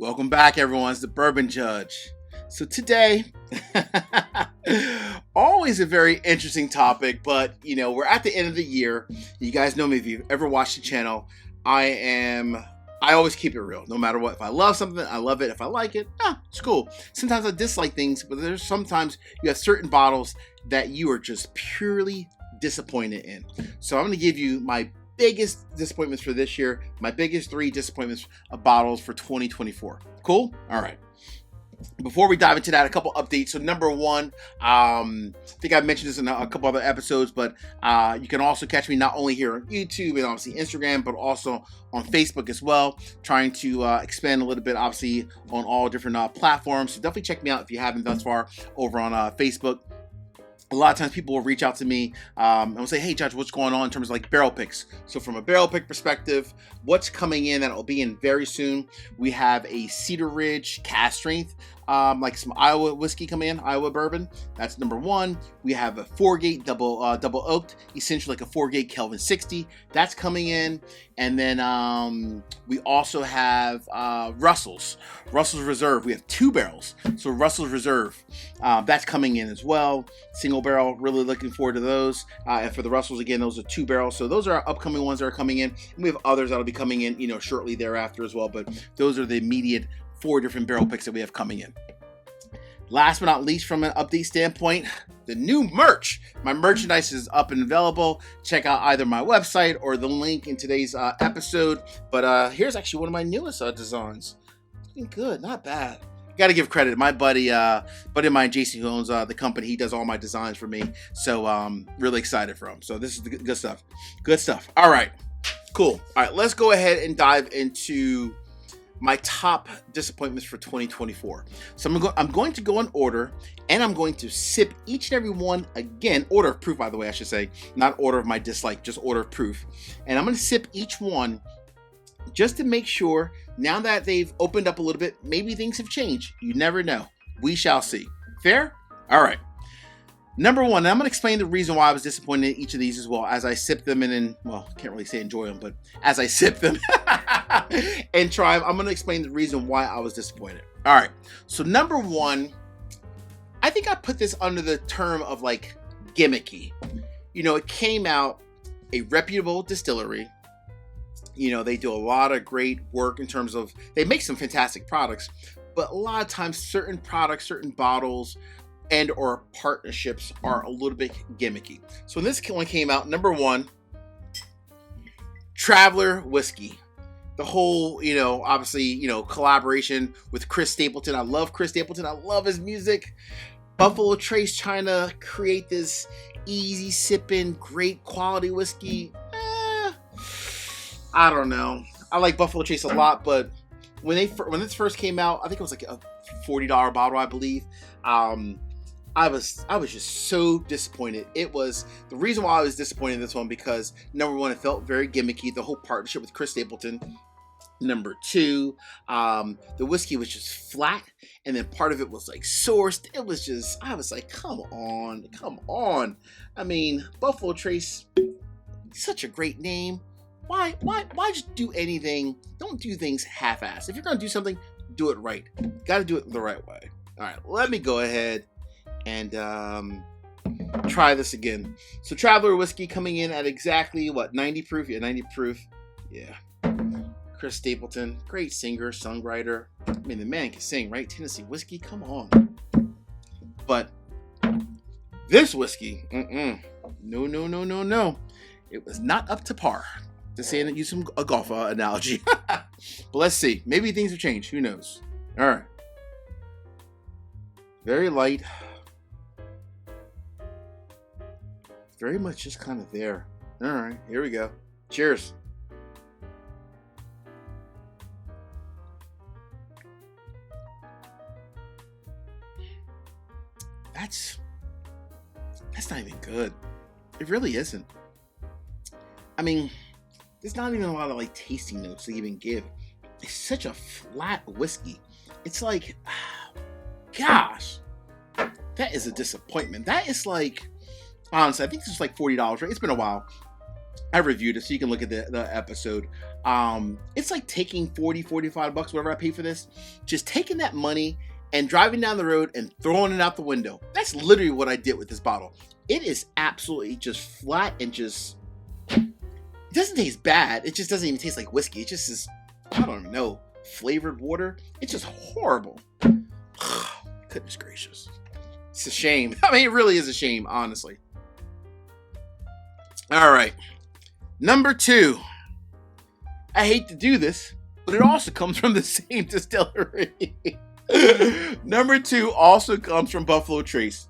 Welcome back, everyone. It's the Bourbon Judge. So today, always a very interesting topic, but we're at the end of the year. You guys know me if you've ever watched the channel. I always keep it real, no matter what. If I love something, I love it. If I like it, it's cool. Sometimes I dislike things, but there's sometimes you have certain bottles that you are just purely disappointed in. So I'm going to give you my biggest disappointments for this year, my biggest 3 disappointments of bottles for 2024. Cool? All right. Before we dive into that, a couple updates. So number one, I think I mentioned this in a couple other episodes, but you can also catch me not only here on YouTube and obviously Instagram, but also on Facebook as well, trying to expand a little bit, obviously, on all different platforms. So definitely check me out if you haven't thus far over on Facebook. A lot of times people will reach out to me and will say, hey, Judge, what's going on in terms of like barrel picks? So from a barrel pick perspective, what's coming in that will be in very soon? We have a Cedar Ridge cast strength, like some Iowa whiskey coming in, Iowa bourbon. That's number one. We have a 4-gate double oaked, essentially like a 4-gate Kelvin 60. That's coming in. And then we also have Russell's Reserve. We have 2 barrels. So Russell's Reserve, that's coming in as well. Single barrel, really looking forward to those. And for the Russells, again, those are 2 barrels. So those are our upcoming ones that are coming in. And we have others that'll be coming in, shortly thereafter as well. But those are the immediate 4 different barrel picks that we have coming in. Last but not least, from an update standpoint, the new merch. My merchandise is up and available. Check out either my website or the link in today's episode. But here's actually one of my newest designs. Looking good, not bad. Got to give credit. My buddy of mine, Jason, who owns the company, he does all my designs for me. So really excited for him. So this is the good stuff. Good stuff. All right, cool. All right, let's go ahead and dive into my top disappointments for 2024. So I'm going to go in order, and I'm going to sip each and every one again. Order of proof, by the way, I should say. Not order of my dislike, just order of proof. And I'm going to sip each one just to make sure, now that they've opened up a little bit, maybe things have changed. You never know. We shall see. Fair? All right. Number one, and I'm going to explain the reason why I was disappointed in each of these as well as I sip them and then, well, I can't really say enjoy them, but as I sip them and try them, I'm going to explain the reason why I was disappointed. All right. So number one, I think I put this under the term of like gimmicky. It came out a reputable distillery. They do a lot of great work in terms of, they make some fantastic products, but a lot of times certain products, certain bottles, and or partnerships are a little bit gimmicky. So when this one came out, number one, Traveler Whiskey. The whole, obviously, collaboration with Chris Stapleton. I love Chris Stapleton. I love his music. Buffalo Trace trying to create this easy sipping, great quality whiskey. I don't know. I like Buffalo Trace a lot, but when this first came out, I think it was like a $40 bottle, I believe. I was just so disappointed. It was the reason why I was disappointed in this one because number one, it felt very gimmicky. The whole partnership with Chris Stapleton. Number two, the whiskey was just flat, and then part of it was like sourced. It was just, I was like, come on. I mean, Buffalo Trace, such a great name. Why just do anything? Don't do things half-assed. If you're gonna do something, do it right. Got to do it the right way. All right, let me go ahead and try this again. So Traveler Whiskey coming in at exactly what, 90 proof? Yeah, 90 proof. Yeah. Chris Stapleton, great singer, songwriter. I mean, the man can sing, right? Tennessee Whiskey, come on. But this whiskey, no. It was not up to par. To say and use a golf analogy. But let's see. Maybe things have changed. Who knows? All right. Very light. Very much just kind of there. All right. Here we go. Cheers. That's not even good. It really isn't. I mean, there's not even a lot of like tasting notes to even give. It's such a flat whiskey. It's like, gosh, that is a disappointment. That is like, honestly, I think this is like $40, right? It's been a while. I reviewed it, so you can look at the episode. It's like taking 40, 45 bucks, whatever I pay for this, just taking that money and driving down the road and throwing it out the window. That's literally what I did with this bottle. It is absolutely just flat and just, it doesn't taste bad. It just doesn't even taste like whiskey. It just is, I don't even know, flavored water. It's just horrible. Goodness gracious. It's a shame. I mean, it really is a shame, honestly. All right. Number 2. I hate to do this, but it also comes from the same distillery. Number 2 also comes from Buffalo Trace.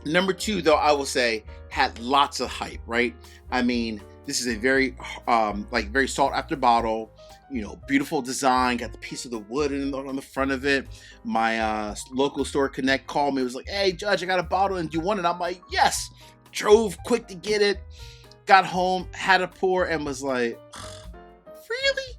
Number 2, though, I will say, had lots of hype, right? I mean, this is a very, very sought after bottle. You know, beautiful design, got the piece of the wood on the front of it. My local store connect called me, was like, "Hey, Judge, I got a bottle, and do you want it?" I'm like, "Yes." Drove quick to get it, got home, had a pour, and was like, "Really?"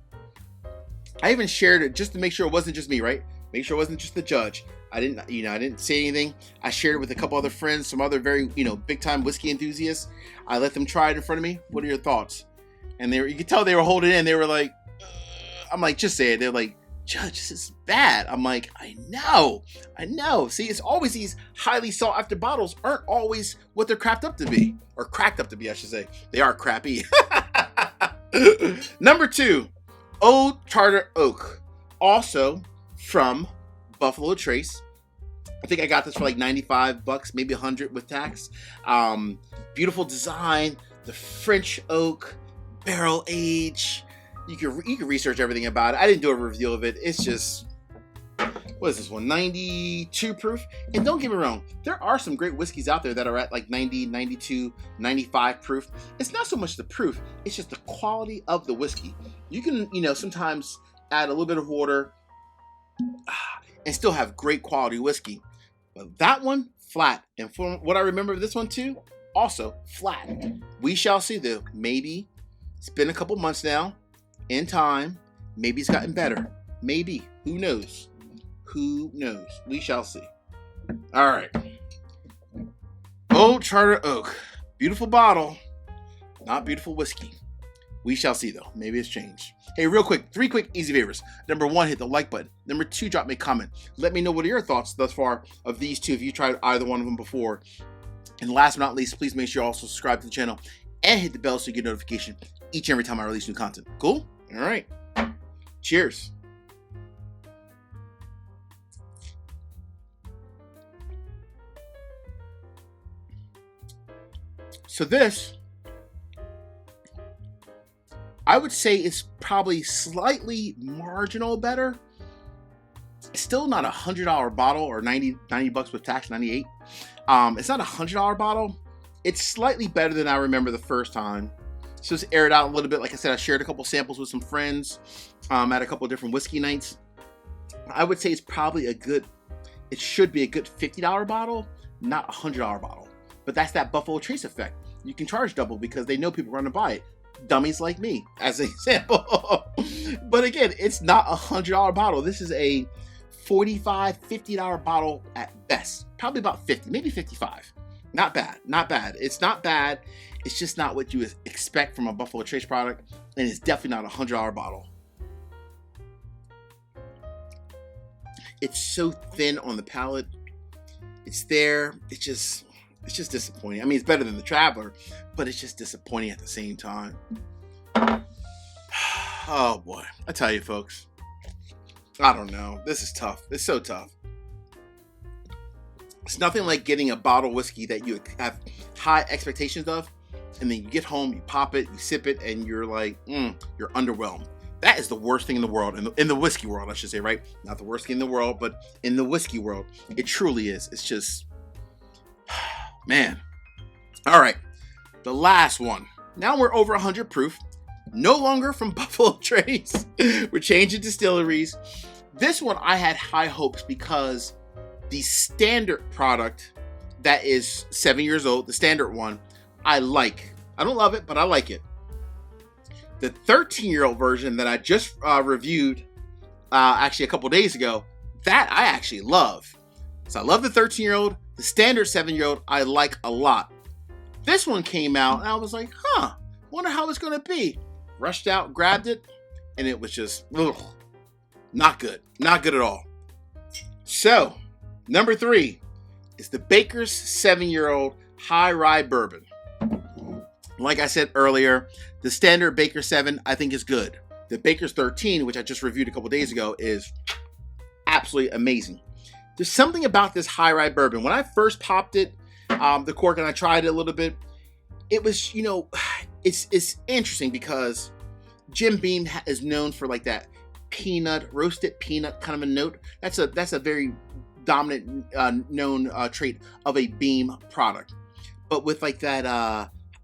I even shared it just to make sure it wasn't just me, right? Make sure it wasn't just the judge. I didn't say anything. I shared it with a couple other friends, some other very, big time whiskey enthusiasts. I let them try it in front of me. What are your thoughts? And you could tell they were holding it in. They were like, I'm like, just say it. They're like, "Judge, this is bad." I'm like, I know. See, it's always these highly sought after bottles aren't always what they're cracked up to be. Or cracked up to be, I should say. They are crappy. Number 2, Old Charter Oak. Also from Buffalo Trace. I think I got this for like 95 bucks, maybe 100 with tax. Beautiful design, the French oak, barrel age. You can research everything about it. I didn't do a review of it. It's just, what is this one? 92 proof. And don't get me wrong, there are some great whiskeys out there that are at like 90, 92, 95 proof. It's not so much the proof, it's just the quality of the whiskey. You can, sometimes add a little bit of water and still have great quality whiskey. But that one, flat. And from what I remember of this one too, also flat. We shall see though. Maybe it's been a couple months now. In time, maybe it's gotten better. Maybe. Who knows? We shall see. All right. Old Charter Oak. Beautiful bottle. Not beautiful whiskey. We shall see though. Maybe it's changed. Hey, real quick, 3 quick easy favors. Number 1, hit the like button. Number 2, drop me a comment. Let me know what are your thoughts thus far of these two, if you tried either one of them before. And last but not least, please make sure you also subscribe to the channel and hit the bell so you get notification each and every time I release new content. Cool? All right. Cheers. So this, I would say, is probably slightly marginal better. It's still not $100 bottle, or 90 bucks with tax, 98. It's not $100 bottle. It's slightly better than I remember the first time. So just air it out a little bit. Like I said, I shared a couple samples with some friends at a couple of different whiskey nights. I would say it's probably it should be a good $50 bottle, not a $100 bottle. But that's that Buffalo Trace effect. You can charge double because they know people are going to buy it. Dummies like me, as an example. But again, it's not a $100 bottle. This is a $45, $50 bottle at best. Probably about 50, maybe 55. Not bad. It's not bad. It's just not what you expect from a Buffalo Trace product, and it's definitely not a $100 bottle. It's so thin on the palate. It's there. It's just disappointing. I mean, it's better than the Traveler, but it's just disappointing at the same time. Oh boy, I tell you, folks. I don't know. This is tough. It's so tough. It's nothing like getting a bottle of whiskey that you have high expectations of, and then you get home, you pop it, you sip it, and you're like, you're underwhelmed. That is the worst thing in the world, in the whiskey world, I should say, right? Not the worst thing in the world, but in the whiskey world, it truly is. It's just, man. All right, the last one. Now we're over 100 proof. No longer from Buffalo Trace. We're changing distilleries. This one I had high hopes because the standard product that is 7 years old, the standard one, I like. I don't love it, but I like it. The 13-year-old version that I just reviewed actually a couple days ago, that I actually love. So I love the 13-year-old. The standard 7-year-old I like a lot. This one came out and I was like, Wonder how it's going to be. Rushed out, grabbed it, and it was just, ugh, not good. Not good at all. So, number 3 is the Baker's 7-year-old High Rye Bourbon. Like I said earlier, the standard Baker 7 I think is good. The Baker's 13, which I just reviewed a couple days ago, is absolutely amazing. There's something about this High Rye Bourbon. When I first popped it, the cork, and I tried it a little bit, it was, you know, it's interesting because Jim Beam is known for like that roasted peanut kind of a note. That's a very dominant known trait of a Beam product. But with like that,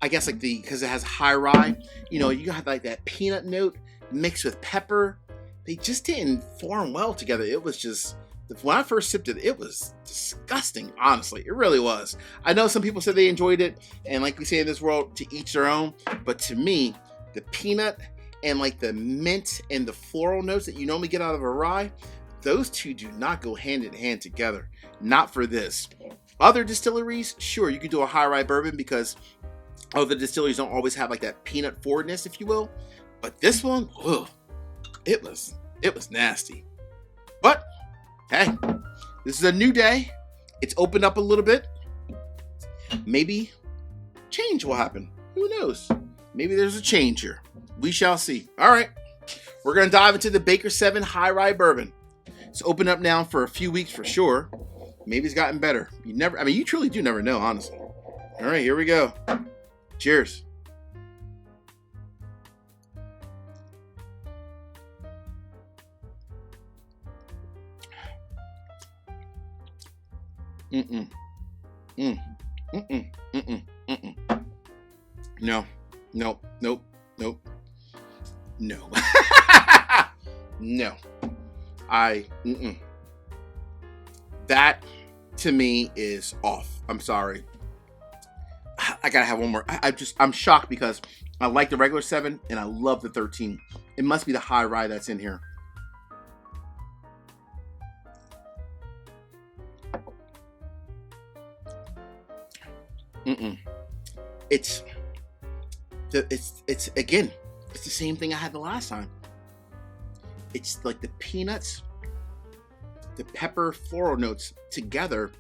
I guess like because it has high rye, you know, you got like that peanut note mixed with pepper. They just didn't form well together. It was just, when I first sipped it, it was disgusting, honestly. It really was. I know some people said they enjoyed it, and like we say in this world, to each their own. But to me, the peanut and like the mint and the floral notes that you normally get out of a rye, those two do not go hand in hand together. Not for this. Other distilleries, sure, you could do a high rye bourbon because other distilleries don't always have like that peanut forwardness, if you will. But this one, ugh, it was nasty. But hey, this is a new day. It's opened up a little bit. Maybe change will happen. Who knows? Maybe there's a change here. We shall see. All right, we're gonna dive into the Baker 7 High Rye Bourbon. It's opened up now for a few weeks for sure. Maybe it's gotten better. You truly do never know, honestly. All right, here we go. Cheers. No. No. That to me is off. I'm sorry. I gotta have one more. I'm shocked because I like the regular 7 and I love the 13. It must be the high rye that's in here. It's again, it's the same thing I had the last time. It's like the peanuts, the pepper, floral notes together.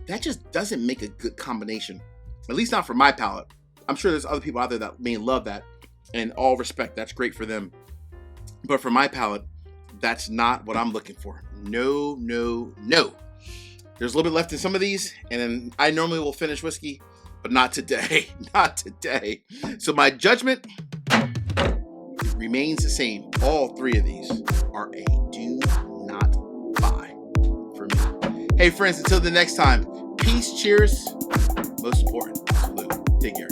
That just doesn't make a good combination. At least not for my palate. I'm sure there's other people out there that may love that. And all respect, that's great for them. But for my palate, that's not what I'm looking for. No. There's a little bit left in some of these, and then I normally will finish whiskey, but not today. Not today. So my judgment remains the same. All 3 of these are a do not buy for me. Hey friends, until the next time, peace, cheers, most important, salute. Take care.